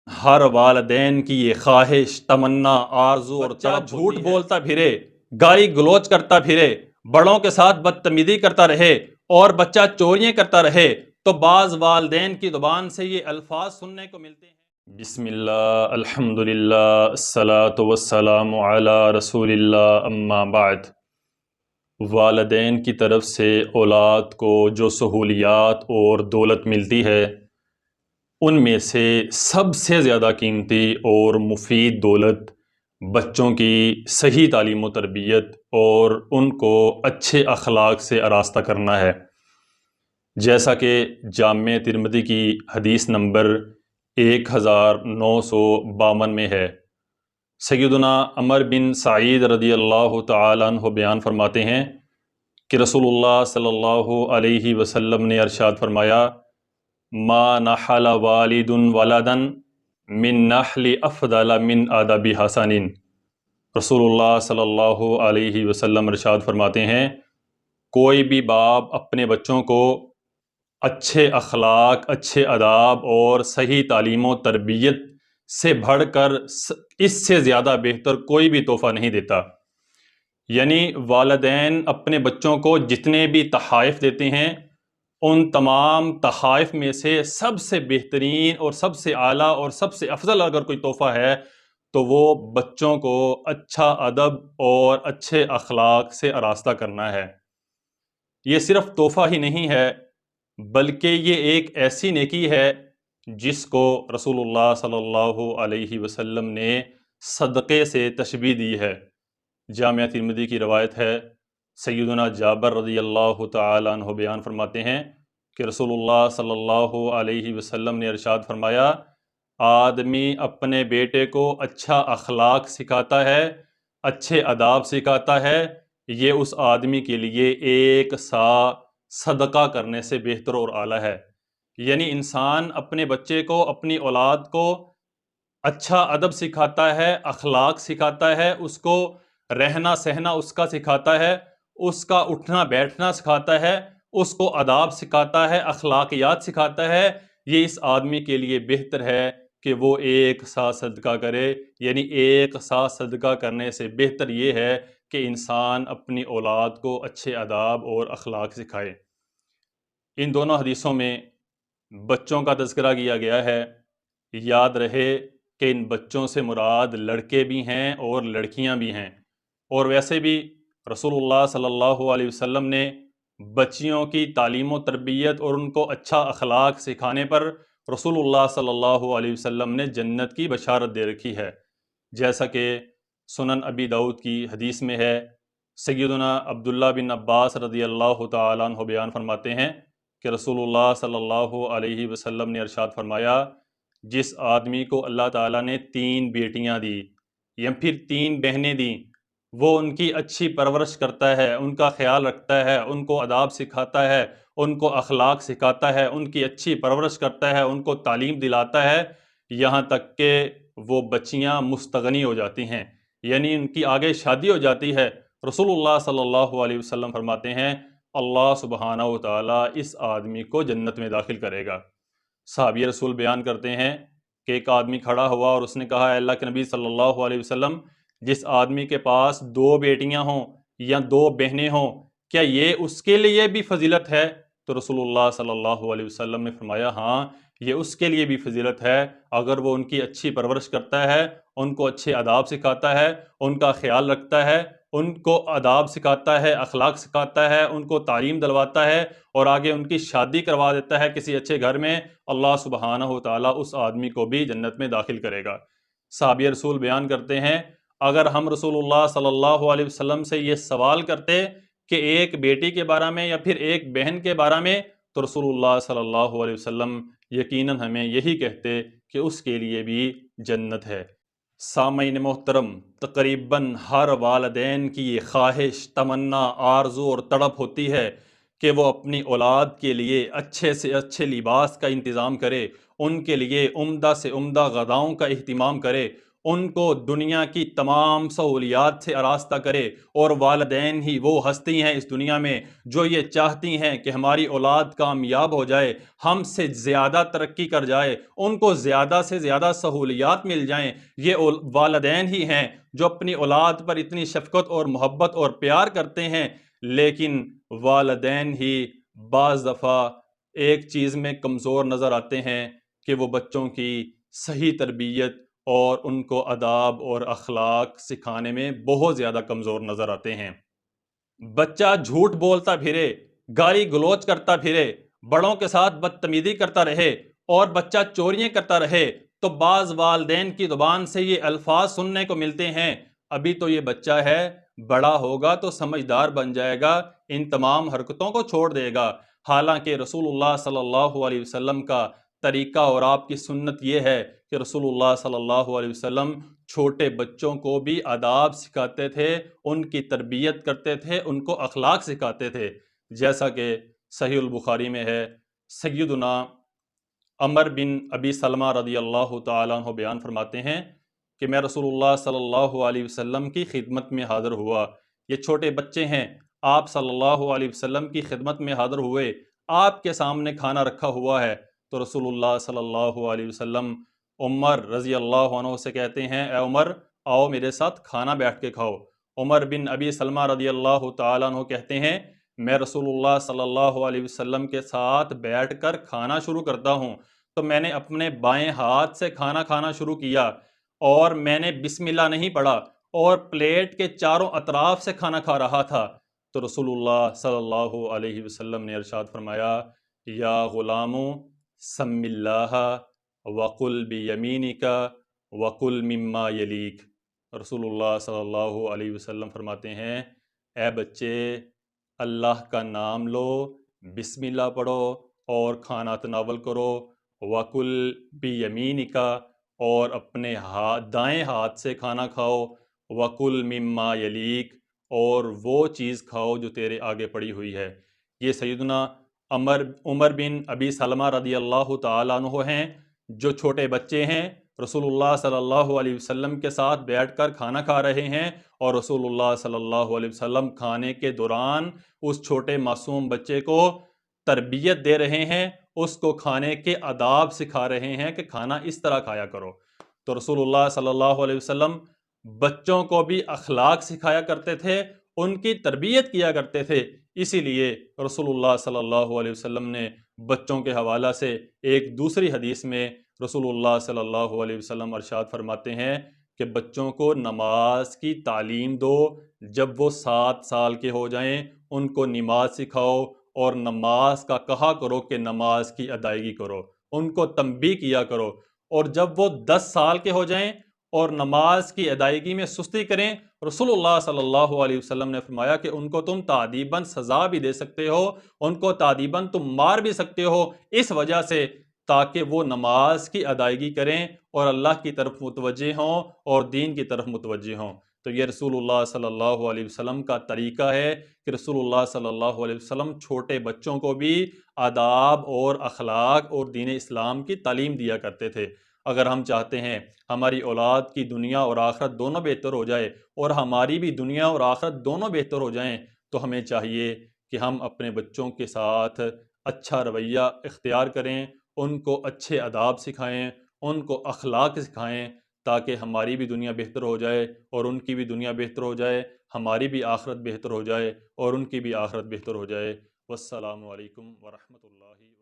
ہر والدین کی یہ خواہش، تمنا، آرزو اور بچہ طلب جھوٹ ہوتی ہے بولتا پھرے، گالی گلوچ کرتا پھرے، بڑوں کے ساتھ بدتمیزی کرتا رہے اور بچہ چوریاں کرتا رہے تو بعض والدین کی زبان سے یہ الفاظ سننے کو ملتے ہیں۔ بسم اللہ، الحمدللہ، الصلاۃ والسلام علی رسول اللہ، اما بعد۔ والدین کی طرف سے اولاد کو جو سہولیات اور دولت ملتی ہے، ان میں سے سب سے زیادہ قیمتی اور مفید دولت بچوں کی صحیح تعلیم و تربیت اور ان کو اچھے اخلاق سے آراستہ کرنا ہے، جیسا کہ جامع ترمذی کی حدیث نمبر 1952 میں ہے۔ سیدنا عمر بن سعید رضی اللہ تعالیٰ عنہ بیان فرماتے ہیں کہ رسول اللہ صلی اللہ علیہ وسلم نے ارشاد فرمایا، ما نحل والد ولدا من نحل افضل من ادب حسن۔ رسول اللہ صلی اللہ علیہ وسلم ارشاد فرماتے ہیں، کوئی بھی باپ اپنے بچوں کو اچھے اخلاق، اچھے آداب اور صحیح تعلیم و تربیت سے بڑھ کر اس سے زیادہ بہتر کوئی بھی تحفہ نہیں دیتا۔ یعنی والدین اپنے بچوں کو جتنے بھی تحائف دیتے ہیں، ان تمام تحائف میں سے سب سے بہترین اور سب سے اعلیٰ اور سب سے افضل اگر کوئی تحفہ ہے تو وہ بچوں کو اچھا ادب اور اچھے اخلاق سے آراستہ کرنا ہے۔ یہ صرف تحفہ ہی نہیں ہے بلکہ یہ ایک ایسی نیکی ہے جس کو رسول اللہ صلی اللہ علیہ وسلم نے صدقے سے تشبیہ دی ہے۔ جامع ترمذی کی روایت ہے، سیدنا جابر رضی اللہ تعالیٰ عنہ بیان فرماتے ہیں کہ رسول اللہ صلی اللہ علیہ وسلم نے ارشاد فرمایا، آدمی اپنے بیٹے کو اچھا اخلاق سکھاتا ہے، اچھے آداب سکھاتا ہے، یہ اس آدمی کے لیے ایک سا صدقہ کرنے سے بہتر اور اعلیٰ ہے۔ یعنی انسان اپنے بچے کو، اپنی اولاد کو اچھا ادب سکھاتا ہے، اخلاق سکھاتا ہے، اس کو رہنا سہنا اس کا سکھاتا ہے، اس کا اٹھنا بیٹھنا سکھاتا ہے، اس کو آداب سکھاتا ہے، اخلاقیات سکھاتا ہے، یہ اس آدمی کے لیے بہتر ہے کہ وہ ایک سا صدقہ کرے۔ یعنی ایک سا صدقہ کرنے سے بہتر یہ ہے کہ انسان اپنی اولاد کو اچھے آداب اور اخلاق سکھائے۔ ان دونوں حدیثوں میں بچوں کا تذکرہ کیا گیا ہے۔ یاد رہے کہ ان بچوں سے مراد لڑکے بھی ہیں اور لڑکیاں بھی ہیں، اور ویسے بھی رسول اللہ صلی اللہ علیہ وسلم نے بچیوں کی تعلیم و تربیت اور ان کو اچھا اخلاق سکھانے پر رسول اللہ صلی اللہ علیہ وسلم نے جنت کی بشارت دے رکھی ہے، جیسا کہ سنن ابی داؤد کی حدیث میں ہے۔ سیدنا عبداللہ بن عباس رضی اللہ تعالیٰ عنہ بیان فرماتے ہیں کہ رسول اللہ صلی اللہ علیہ وسلم نے ارشاد فرمایا، جس آدمی کو اللہ تعالیٰ نے 3 بیٹیاں دی یا پھر 3 بہنیں دیں، وہ ان کی اچھی پرورش کرتا ہے، ان کا خیال رکھتا ہے، ان کو آداب سکھاتا ہے، ان کو اخلاق سکھاتا ہے، ان کی اچھی پرورش کرتا ہے، ان کو تعلیم دلاتا ہے، یہاں تک کہ وہ بچیاں مستغنی ہو جاتی ہیں، یعنی ان کی آگے شادی ہو جاتی ہے۔ رسول اللہ صلی اللہ علیہ وسلم فرماتے ہیں، اللہ سبحانہ و تعالیٰ اس آدمی کو جنت میں داخل کرے گا۔ صحابی رسول بیان کرتے ہیں کہ ایک آدمی کھڑا ہوا اور اس نے کہا، اے اللہ کے نبی صلی اللہ علیہ وسلم، جس آدمی کے پاس 2 بیٹیاں ہوں یا 2 بہنیں ہوں، کیا یہ اس کے لیے بھی فضیلت ہے؟ تو رسول اللہ صلی اللہ علیہ وسلم نے فرمایا، ہاں، یہ اس کے لیے بھی فضیلت ہے اگر وہ ان کی اچھی پرورش کرتا ہے، ان کو اچھے آداب سکھاتا ہے، ان کا خیال رکھتا ہے، ان کو آداب سکھاتا ہے، اخلاق سکھاتا ہے، ان کو تعلیم دلواتا ہے اور آگے ان کی شادی کروا دیتا ہے کسی اچھے گھر میں، اللہ سبحانہ و تعالیٰ اس آدمی کو بھی جنت میں داخل کرے گا۔ صحابی رسول بیان کرتے ہیں، اگر ہم رسول اللہ صلی اللہ علیہ وسلم سے یہ سوال کرتے کہ ایک بیٹی کے بارے میں یا پھر ایک بہن کے بارے میں، تو رسول اللہ صلی اللہ علیہ وسلم یقیناً ہمیں یہی کہتے کہ اس کے لیے بھی جنت ہے۔ سامعین محترم، تقریباً ہر والدین کی یہ خواہش، تمنا، آرزو اور تڑپ ہوتی ہے کہ وہ اپنی اولاد کے لیے اچھے سے اچھے لباس کا انتظام کرے، ان کے لیے عمدہ سے عمدہ غذاؤں کا اہتمام کرے، ان کو دنیا کی تمام سہولیات سے آراستہ کرے، اور والدین ہی وہ ہستی ہیں اس دنیا میں جو یہ چاہتی ہیں کہ ہماری اولاد کامیاب ہو جائے، ہم سے زیادہ ترقی کر جائے، ان کو زیادہ سے زیادہ سہولیات مل جائیں۔ یہ والدین ہی ہیں جو اپنی اولاد پر اتنی شفقت اور محبت اور پیار کرتے ہیں، لیکن والدین ہی بعض دفعہ ایک چیز میں کمزور نظر آتے ہیں کہ وہ بچوں کی صحیح تربیت اور ان کو آداب اور اخلاق سکھانے میں بہت زیادہ کمزور نظر آتے ہیں۔ بچہ جھوٹ بولتا پھرے، گالی گلوچ کرتا پھرے، بڑوں کے ساتھ بدتمیزی کرتا رہے اور بچہ چوریاں کرتا رہے تو بعض والدین کی زبان سے یہ الفاظ سننے کو ملتے ہیں: ابھی تو یہ بچہ ہے، بڑا ہوگا تو سمجھدار بن جائے گا، ان تمام حرکتوں کو چھوڑ دے گا۔ حالانکہ رسول اللہ صلی اللہ علیہ وسلم کا طریقہ اور آپ کی سنت یہ ہے کہ رسول اللہ صلی اللہ علیہ وسلم چھوٹے بچوں کو بھی آداب سکھاتے تھے، ان کی تربیت کرتے تھے، ان کو اخلاق سکھاتے تھے، جیسا کہ صحیح البخاری میں ہے۔ سیدنا عمر بن ابی سلمہ رضی اللہ تعالیٰ عنہ بیان فرماتے ہیں کہ میں رسول اللہ صلی اللہ علیہ وسلم کی خدمت میں حاضر ہوا۔ یہ چھوٹے بچے ہیں، آپ صلی اللہ علیہ وسلم کی خدمت میں حاضر ہوئے، آپ کے سامنے کھانا رکھا ہوا ہے تو رسول اللہ صلی اللہ علیہ وسلم عمر رضی اللہ عنہ سے کہتے ہیں: اے عمر، آؤ میرے ساتھ کھانا بیٹھ کے کھاؤ۔ عمر بن ابی سلمہ رضی اللہ تعالیٰ عنہ کہتے ہیں: میں رسول اللہ صلی اللہ علیہ وسلم کے ساتھ بیٹھ کر کھانا شروع کرتا ہوں تو میں نے اپنے بائیں ہاتھ سے کھانا کھانا شروع کیا اور میں نے بسم اللہ نہیں پڑھا اور پلیٹ کے چاروں اطراف سے کھانا کھا رہا تھا تو رسول اللہ صلی اللہ علیہ وسلم نے ارشاد فرمایا: یا غلام سم اللہ وقل بیمینک وقل مما یلیک۔ رسول اللہ صلی اللہ علیہ وسلم فرماتے ہیں: اے بچے، اللہ کا نام لو، بسم اللہ پڑھو اور کھانا تناول کرو، وقل بیمینک اور اپنے دائیں ہاتھ سے کھانا کھاؤ، وقل مما یلیک اور وہ چیز کھاؤ جو تیرے آگے پڑی ہوئی ہے۔ یہ سیدنا عمر بن ابی سلمہ رضی اللہ تعالیٰ عنہ ہیں جو چھوٹے بچے ہیں، رسول اللہ صلی اللہ علیہ وسلم کے ساتھ بیٹھ کر کھانا کھا رہے ہیں اور رسول اللہ صلی اللہ علیہ وسلم کھانے کے دوران اس چھوٹے معصوم بچے کو تربیت دے رہے ہیں، اس کو کھانے کے آداب سکھا رہے ہیں کہ کھانا اس طرح کھایا کرو۔ تو رسول اللہ صلی اللہ علیہ وسلم بچوں کو بھی اخلاق سکھایا کرتے تھے، ان کی تربیت کیا کرتے تھے۔ اسی لیے رسول اللہ صلی اللہ علیہ وسلم نے بچوں کے حوالہ سے ایک دوسری حدیث میں رسول اللہ صلی اللہ علیہ وسلم ارشاد فرماتے ہیں کہ بچوں کو نماز کی تعلیم دو، جب وہ 7 سال کے ہو جائیں ان کو نماز سکھاؤ اور نماز کا کہا کرو کہ نماز کی ادائیگی کرو، ان کو تنبیہ کیا کرو، اور جب وہ 10 سال کے ہو جائیں اور نماز کی ادائیگی میں سستی کریں، رسول اللہ صلی اللہ علیہ وسلم نے فرمایا کہ ان کو تم تعدیباً سزا بھی دے سکتے ہو، ان کو تعدیباً تم مار بھی سکتے ہو، اس وجہ سے تاکہ وہ نماز کی ادائیگی کریں اور اللہ کی طرف متوجہ ہوں اور دین کی طرف متوجہ ہوں۔ تو یہ رسول اللہ صلی اللہ علیہ وسلم کا طریقہ ہے کہ رسول اللہ صلی اللہ علیہ وسلم چھوٹے بچوں کو بھی آداب اور اخلاق اور دین اسلام کی تعلیم دیا کرتے تھے۔ اگر ہم چاہتے ہیں ہماری اولاد کی دنیا اور آخرت دونوں بہتر ہو جائے اور ہماری بھی دنیا اور آخرت دونوں بہتر ہو جائیں تو ہمیں چاہیے کہ ہم اپنے بچوں کے ساتھ اچھا رویہ اختیار کریں، ان کو اچھے آداب سکھائیں، ان کو اخلاق سکھائیں تاکہ ہماری بھی دنیا بہتر ہو جائے اور ان کی بھی دنیا بہتر ہو جائے، ہماری بھی آخرت بہتر ہو جائے اور ان کی بھی آخرت بہتر ہو جائے۔ والسلام علیکم ورحمۃ اللہ۔